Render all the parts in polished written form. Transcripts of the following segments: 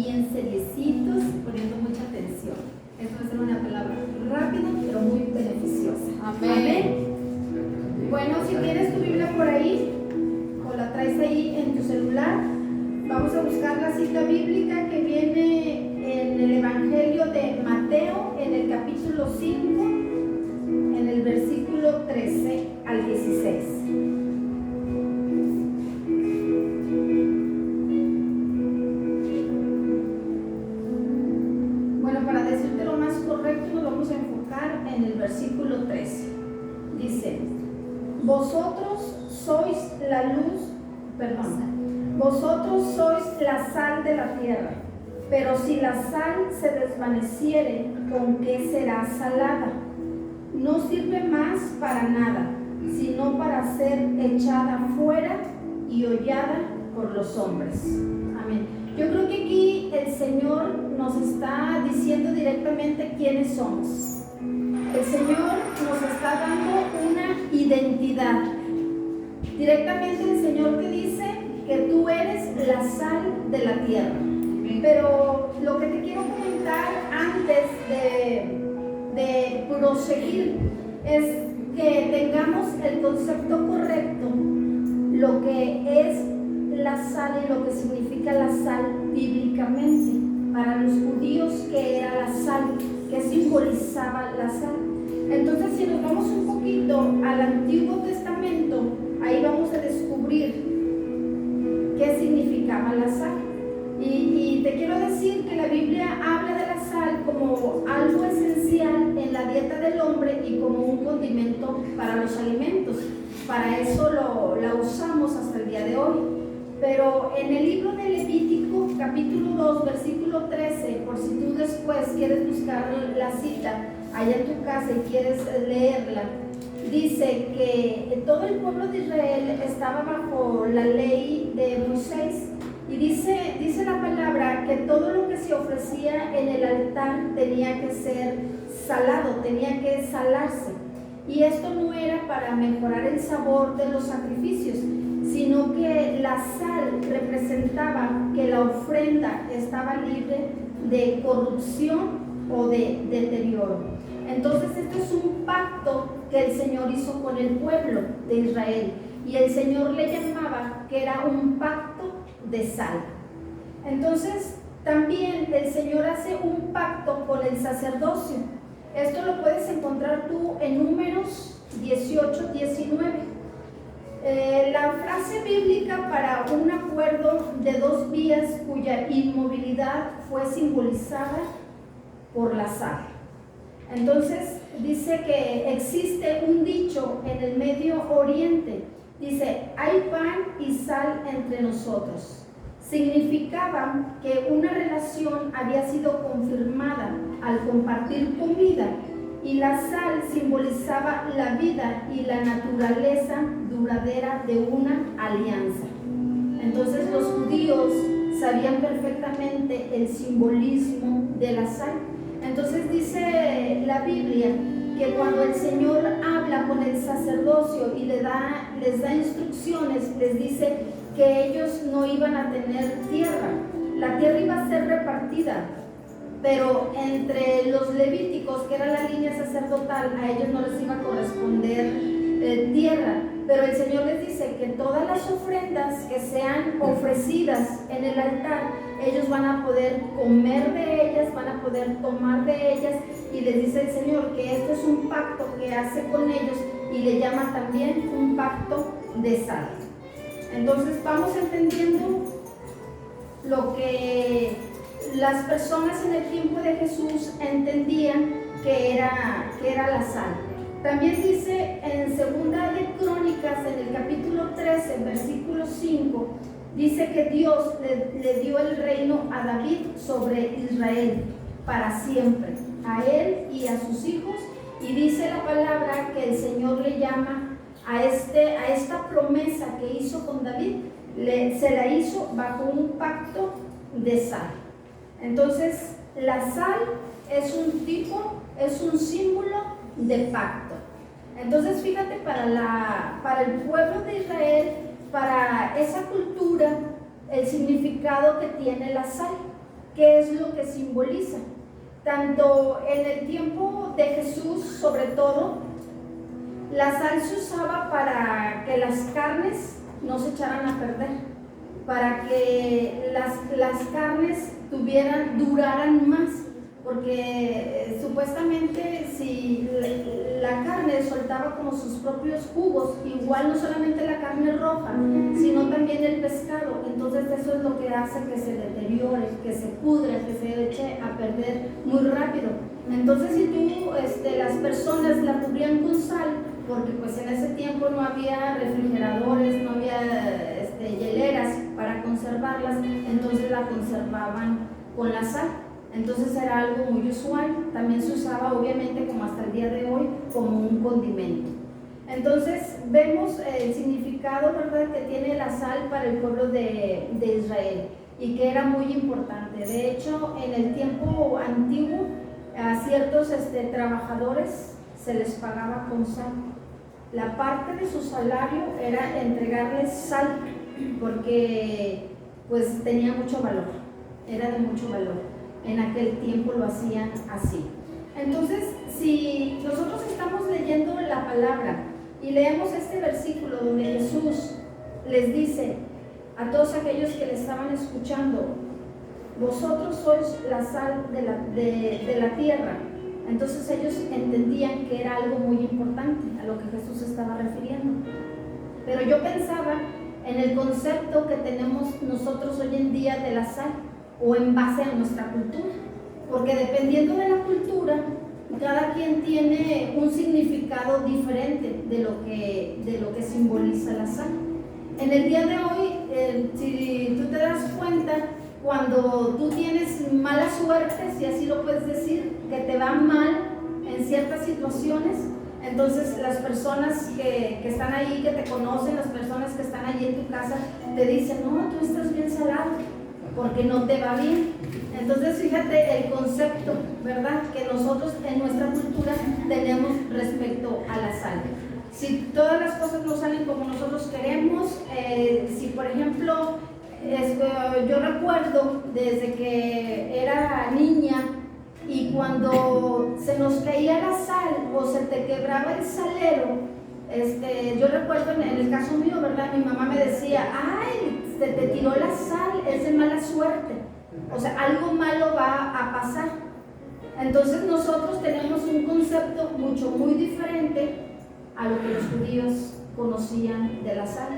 bien seriecitos, poniendo mucha atención. Esto va a ser una palabra rápida, pero muy beneficiosa. Amén. Bueno, si tienes tu Biblia por ahí, o la traes ahí en tu celular, vamos a buscar la cita bíblica que viene en el Evangelio de Mateo, en el capítulo 5, en el versículo 13 al 16. Bueno, para decirte lo más correcto, nos vamos a enfocar en el versículo 13. Dice: vosotros sois la sal de la tierra, pero si la sal se desvaneciere, ¿con qué será salada? No sirve más para nada, sino para ser echada fuera y hollada por los hombres. Amén. Yo creo que aquí el Señor nos está diciendo directamente quiénes somos. El Señor nos está dando una identidad. Directamente el Señor te dice que tú eres la sal de la tierra. Pero lo que te quiero comentar antes de proseguir es que tengamos el concepto correcto, lo que es la sal y lo que significa la sal bíblicamente. Para los judíos, ¿qué era la sal? ¿Qué simbolizaba la sal? Entonces, si nos vamos un poquito al Antiguo Testamento, ahí vamos a descubrir qué significaba la sal. Y te quiero decir que la Biblia habla de la sal como algo esencial en la dieta del hombre y como un condimento para los alimentos. Para eso la usamos hasta el día de hoy. Pero en el libro de Levítico, capítulo 2, versículo 13, por si tú después quieres buscar la cita allá en tu casa y quieres leerla, dice que todo el pueblo de Israel estaba bajo la ley de Moisés. Y dice la palabra que todo lo que se ofrecía en el altar tenía que ser salado, tenía que salarse. Y esto no era para mejorar el sabor de los sacrificios, sino que la sal representaba que la ofrenda estaba libre de corrupción o de deterioro. Entonces este es un pacto que el Señor hizo con el pueblo de Israel, y el Señor le llamaba que era un pacto de sal. Entonces también el Señor hace un pacto con el sacerdocio. Esto lo puedes encontrar tú en Números 18, 19. La frase bíblica para un acuerdo de dos vías cuya inmovilidad fue simbolizada por la sal. Entonces dice que existe un dicho en el Medio Oriente. Dice: hay pan y sal entre nosotros. Significaba que una relación había sido confirmada al compartir comida, y la sal simbolizaba la vida y la naturaleza duradera de una alianza. Entonces los judíos sabían perfectamente el simbolismo de la sal. Entonces dice la Biblia que cuando el Señor habla con el sacerdocio y les da instrucciones, les dice que ellos no iban a tener tierra. La tierra iba a ser repartida, pero entre los levíticos, que era la línea sacerdotal, a ellos no les iba a corresponder tierra. Pero el Señor les dice que todas las ofrendas que sean ofrecidas en el altar, ellos van a poder comer de ellas, van a poder tomar de ellas, y les dice el Señor que esto es un pacto que hace con ellos, y le llama también un pacto de sal. Entonces vamos entendiendo lo que las personas en el tiempo de Jesús entendían que era la sal. También dice en Segunda de Crónicas, en el capítulo 13, versículo 5, dice que Dios le dio el reino a David sobre Israel para siempre, a él y a sus hijos. Y dice la palabra que el Señor le llama a esta promesa que hizo con David, se la hizo bajo un pacto de sal. Entonces la sal es un símbolo de pacto. Entonces fíjate, para el pueblo de Israel, para esa cultura, el significado que tiene la sal. qué es lo que simboliza. Tanto en el tiempo de Jesús, sobre todo, la sal se usaba para que las carnes no se echaran a perder, para que las carnes duraran más, porque supuestamente si la carne soltaba como sus propios jugos, igual no solamente la carne roja, sino también el pescado, entonces eso es lo que hace que se deteriore, que se pudra, que se eche a perder muy rápido. Entonces si tú, las personas la cubrían con sal, porque pues en ese tiempo no había refrigeradores, no había hieleras para conservarlas, entonces la conservaban con la sal. Entonces era algo muy usual, también se usaba obviamente como hasta el día de hoy como un condimento. Entonces vemos el significado, ¿verdad?, que tiene la sal para el pueblo de Israel y que era muy importante. De hecho, en el tiempo antiguo a ciertos trabajadores se les pagaba con sal. La parte de su salario era entregarles sal porque pues tenía mucho valor, era de mucho valor. En aquel tiempo lo hacían así. Entonces, si nosotros estamos leyendo la palabra y leemos este versículo donde Jesús les dice a todos aquellos que le estaban escuchando: vosotros sois la sal de la tierra. Entonces ellos entendían que era algo muy importante a lo que Jesús estaba refiriendo. Pero yo pensaba en el concepto que tenemos nosotros hoy en día de la sal, o en base a nuestra cultura, porque dependiendo de la cultura, cada quien tiene un significado diferente de lo que simboliza la sal. En el día de hoy, si tú te das cuenta, cuando tú tienes mala suerte, si así lo puedes decir, que te va mal en ciertas situaciones, entonces las personas que están ahí, que te conocen, las personas que están allí en tu casa, te dicen: no, tú estás bien salado, porque no te va bien. Entonces fíjate el concepto, ¿verdad?, que nosotros en nuestra cultura tenemos respecto a la sal. Si todas las cosas no salen como nosotros queremos, si por ejemplo, yo recuerdo desde que era niña, y cuando se nos caía la sal o se te quebraba el salero, yo recuerdo en el caso mío, ¿verdad?, mi mamá me decía: ay, se te tiró la sal, es de mala suerte, o sea, algo malo va a pasar. Entonces nosotros tenemos un concepto muy diferente a lo que los judíos conocían de la sal,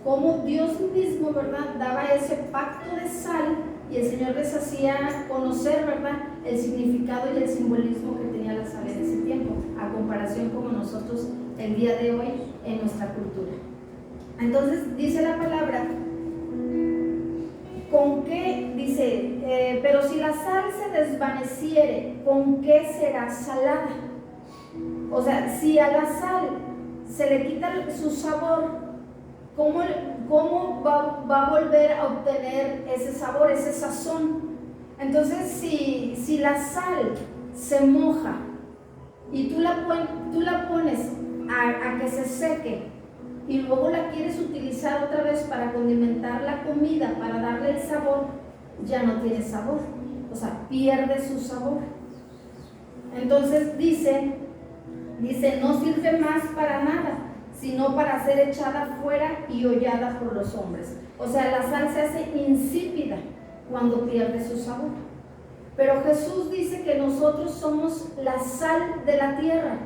como Dios mismo, ¿verdad?, daba ese pacto de sal y el Señor les hacía conocer, ¿verdad?, el significado y el simbolismo que tenía la sal en ese tiempo, a comparación como nosotros el día de hoy en nuestra cultura. Entonces dice la palabra, ¿con qué? Dice, pero si la sal se desvaneciere, ¿con qué será salada? O sea, si a la sal se le quita su sabor, ¿cómo va a volver a obtener ese sabor, ese sazón? Entonces, si la sal se moja y tú la pones a que se seque y luego la quieres utilizar otra vez para condimentar la comida, para darle el sabor, ya no tiene sabor, o sea, pierde su sabor. Entonces dice, no sirve más para nada, sino para ser echada fuera y hollada por los hombres. O sea, la sal se hace insípida cuando pierde su sabor. Pero Jesús dice que nosotros somos la sal de la tierra.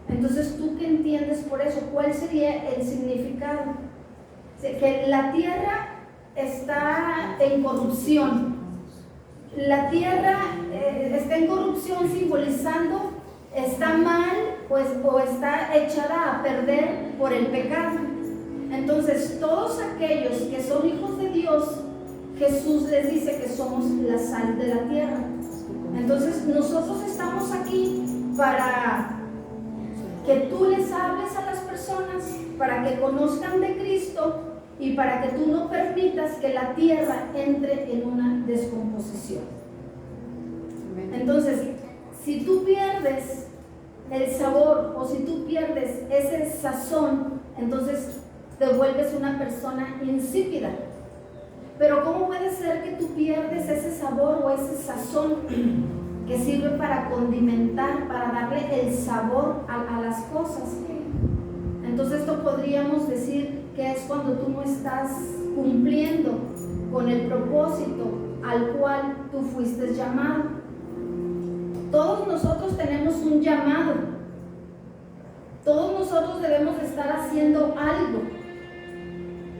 Entonces, ¿tú qué entiendes por eso? ¿Cuál sería el significado? Que la tierra está en corrupción. La tierra está en corrupción, simbolizando está mal, pues, o está echada a perder por el pecado. Entonces, todos aquellos que son hijos de Dios, Jesús les dice que somos la sal de la tierra. Entonces, nosotros estamos aquí para que tú les hables a las personas, para que conozcan de Cristo y para que tú no permitas que la tierra entre en una descomposición. Entonces, si tú pierdes el sabor o si tú pierdes ese sazón, entonces te vuelves una persona insípida. Pero ¿cómo puede ser que tú pierdes ese sabor sabor o ese sazón que sirve para condimentar, para darle el sabor a las cosas. Entonces esto podríamos decir que es cuando tú no estás cumpliendo con el propósito al cual tú fuiste llamado. Todos nosotros tenemos un llamado. Todos nosotros debemos de estar haciendo algo.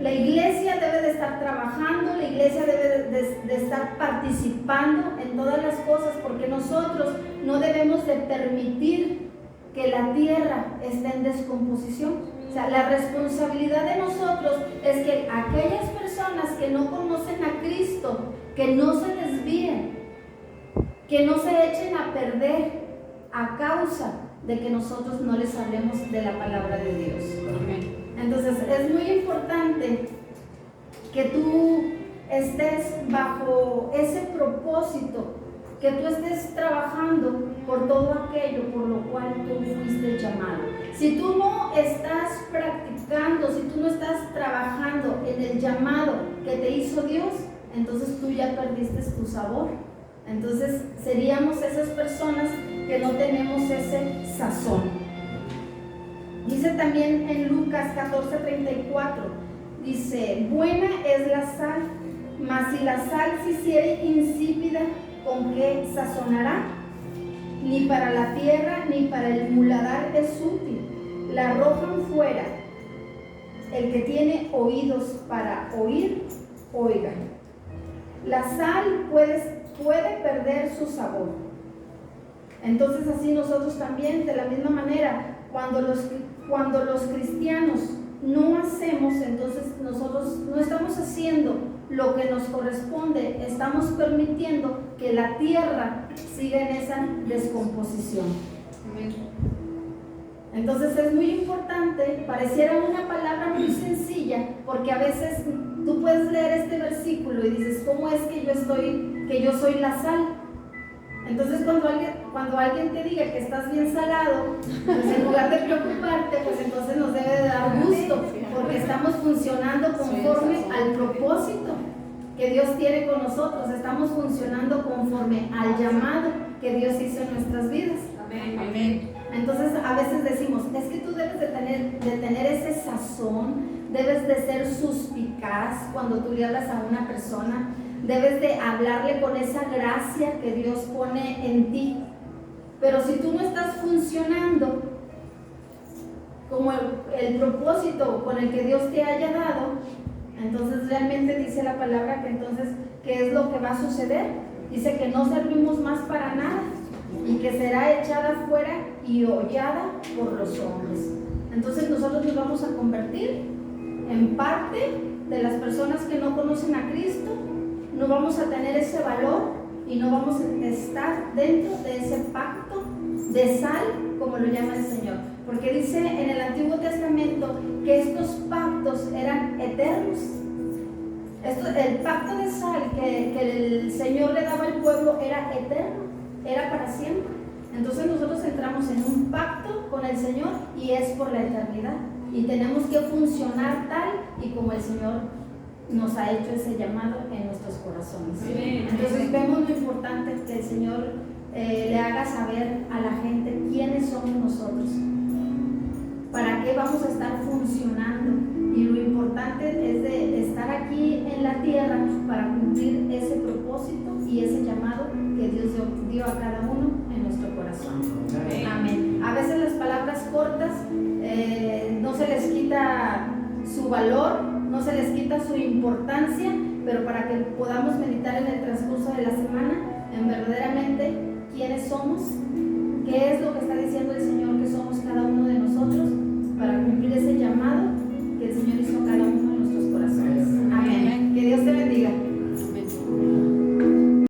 La iglesia debe de estar trabajando, la iglesia debe de estar participando en todas las cosas, porque nosotros no debemos de permitir que la tierra esté en descomposición. O sea, la responsabilidad de nosotros es que aquellas personas que no conocen a Cristo, que no se desvíen, que no se echen a perder a causa de que nosotros no les hablemos de la palabra de Dios. Amén. Entonces es muy importante que tú estés bajo ese propósito, que tú estés trabajando por todo aquello por lo cual tú fuiste llamado. Si tú no estás practicando, si tú no estás trabajando en el llamado que te hizo Dios, entonces tú ya perdiste tu sabor. Entonces seríamos esas personas que no tenemos ese sazón. Dice también en Lucas 14:34, dice: buena es la sal, mas si la sal se hiciere insípida, ¿con qué sazonará? Ni para la tierra ni para el muladar es útil, la arrojan fuera. El que tiene oídos para oír, oiga. La sal puede perder su sabor. Entonces así nosotros también, de la misma manera, cuando los cristianos no hacemos, entonces nosotros no estamos haciendo lo que nos corresponde, estamos permitiendo que la tierra siga en esa descomposición. Entonces es muy importante, pareciera una palabra muy sencilla, porque a veces tú puedes leer este versículo y dices: ¿cómo es que yo soy la sal? Entonces cuando alguien te diga que estás bien salado, pues en lugar de preocuparte, pues entonces nos debe de dar gusto, porque estamos funcionando conforme al propósito que Dios tiene con nosotros, estamos funcionando conforme al llamado que Dios hizo en nuestras vidas. Amén. Entonces a veces decimos: es que tú debes de tener ese sazón, debes de ser suspicaz cuando tú le hablas a una persona, debes de hablarle con esa gracia que Dios pone en ti. Pero si tú no estás funcionando como el propósito con el que Dios te haya dado, entonces realmente dice la palabra que entonces, ¿qué es lo que va a suceder? Dice que no servimos más para nada y que será echada fuera y hollada por los hombres. Entonces nosotros nos vamos a convertir en parte de las personas que no conocen a Cristo, no vamos a tener ese valor y no vamos a estar dentro de ese pacto de sal, como lo llama el Señor. Porque dice en el Antiguo Testamento que estos pactos eran eternos. El pacto de sal que el Señor le daba al pueblo era eterno, era para siempre. Entonces nosotros entramos en un pacto con el Señor y es por la eternidad. Y tenemos que funcionar tal y como el Señor nos ha hecho ese llamado en nuestros corazones. Entonces vemos lo importante que el Señor le haga saber a la gente quiénes somos nosotros, para qué vamos a estar funcionando, y lo importante es de estar aquí en la tierra para cumplir ese propósito y ese llamado que Dios dio a cada uno en nuestro corazón. Amén. A veces las palabras cortas no se les quita su valor, no se les quita su importancia, pero para que podamos meditar en el transcurso de la semana en verdaderamente quiénes somos, qué es lo que está diciendo el Señor que somos cada uno de nosotros,